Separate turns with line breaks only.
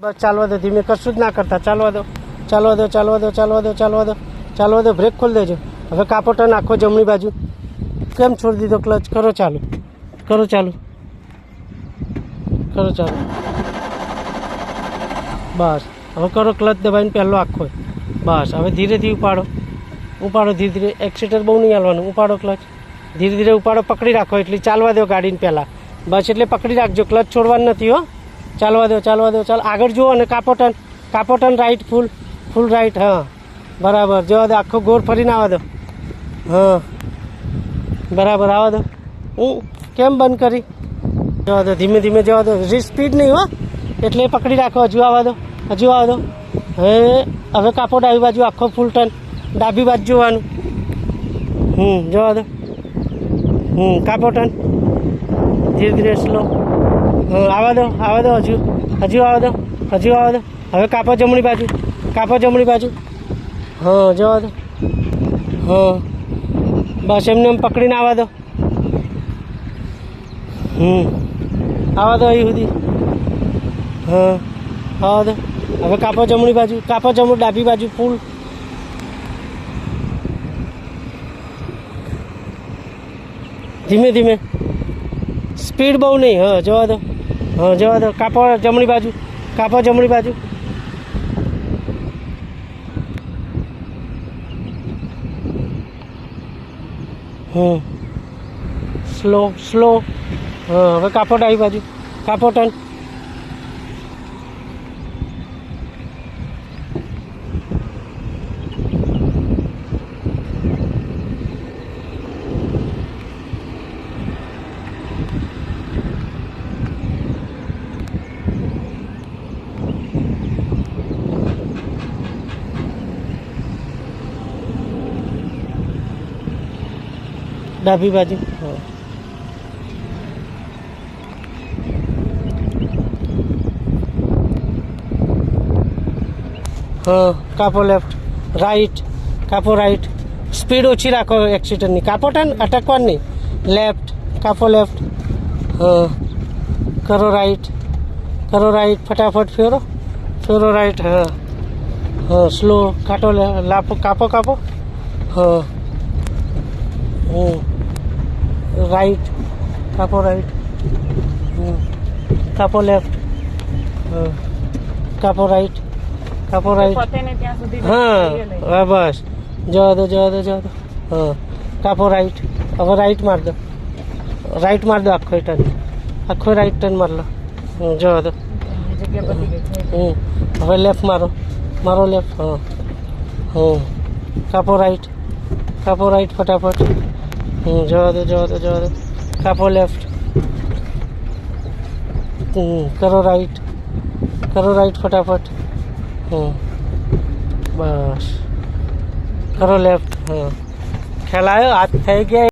બસ ચાલવા દો, ધીમે, કશું જ ના કરતા. ચાલવા દો, ચાલવા દો, ચાલવા દો, ચાલવા દો, ચાલવા દો, ચાલવા દો. બ્રેક ખોલી દેજો. હવે કાપો ટર્ન આખો જમણી બાજુ. કેમ છોડી દીધો ક્લચ? કરો ચાલુ, કરો ચાલુ, કરો ચાલુ. બસ હવે કરો ક્લચ દબાઈને પહેલો આખો. બસ હવે ધીરેથી ઉપાડો, ઉપાડો ધીરે ધીરે. એક્સિટર બહુ નહીં હાલવાનું. ઉપાડો ક્લચ, ધીરે ધીરે ઉપાડો. પકડી રાખો એટલે ચાલવા દો ગાડીને પહેલાં. બસ એટલે પકડી રાખજો, ક્લચ છોડવાનું નથી હો. ચાલવા દો, ચાલવા દો, ચાલ. આગળ જુઓ અને કાપો ટર્ન રાઈટ, ફૂલ રાઈટ. હા બરાબર, જવા દો. આખો ગોળ ફરીને આવવા દો. હા બરાબર, આવવા દો. કેમ બંધ કરી? જવા દો, ધીમે ધીમે જવા દો. સ્પીડ નહીં હો, એટલે પકડી રાખો. હજુ આવવા દો, હજુ આવવા દો. હવે કાપો ડાબી બાજુ આખો ફૂલ ટર્ન. ડાબી બાજુ જોવાનું. જવા દો. કાપો ટર્ન ધીરે ધીરે, સ્લો. આવવા દો, આવવા દો. હજુ આવવા દો, હજુ આવવા દો. હવે કાપો જમણી બાજુ, કાપો જમણી બાજુ. હા જવા દો. હા બસ એમને એમ પકડીને આવવા દો. આવવા દો અહીં સુધી. હા આવવા દો. હવે કાપો જમણી બાજુ, કાપો જમણી, ડાબી બાજુ ફૂલ. ધીમે ધીમે, સ્પીડ બહુ નહીં. હા જવા દો, હા જવા દો. કાપો જમણી બાજુ, કાપો જમણી બાજુ. Slow slow. હા હવે કાપો ડાબી બાજુ, કાપો ટર્ન. ડાબી બાજુ. હા કાપો લેફ્ટ, રાઈટ, કાપો રાઈટ. સ્પીડ ઓછી રાખો એક્સિટરની. કાપો ટર્ન, અટકવાનું નહીં. લેફ્ટ, કાપો લેફ્ટ. હા કરો રાઈટ, કરો રાઈટ. ફટાફટ ફેરો, ફેરો રાઈટ. હા હા સ્લો. કાટો લાપો, કાપો કાપો. હા રાઈટ, કાપો રાઈટ. કાપો લેફ્ટ. હા કાપો રાઈટ, કાપો રાઈટ. હા બસ જવા દો, જવા દો, જવા દો. હા કાપો રાઈટ. હવે રાઈટ માર દો, રાઈટ માર દો. આખો ટર્ન, આખો રાઈટ ટર્ન માર લો. જવા દો. હવે લેફ્ટ મારો, મારો લેફ્ટ. હા કાપો રાઈટ, કાપો રાઈટ. ફટાફટ. જવા દો, જવા દો, જવા દો. કાપો લેફ્ટ. કરો રાઈટ, કરો રાઈટ. ફટાફટ. બસ કરો લેફ્ટ. હા ખ્યાલ આવ્યો? હાથ થઈ ગયા.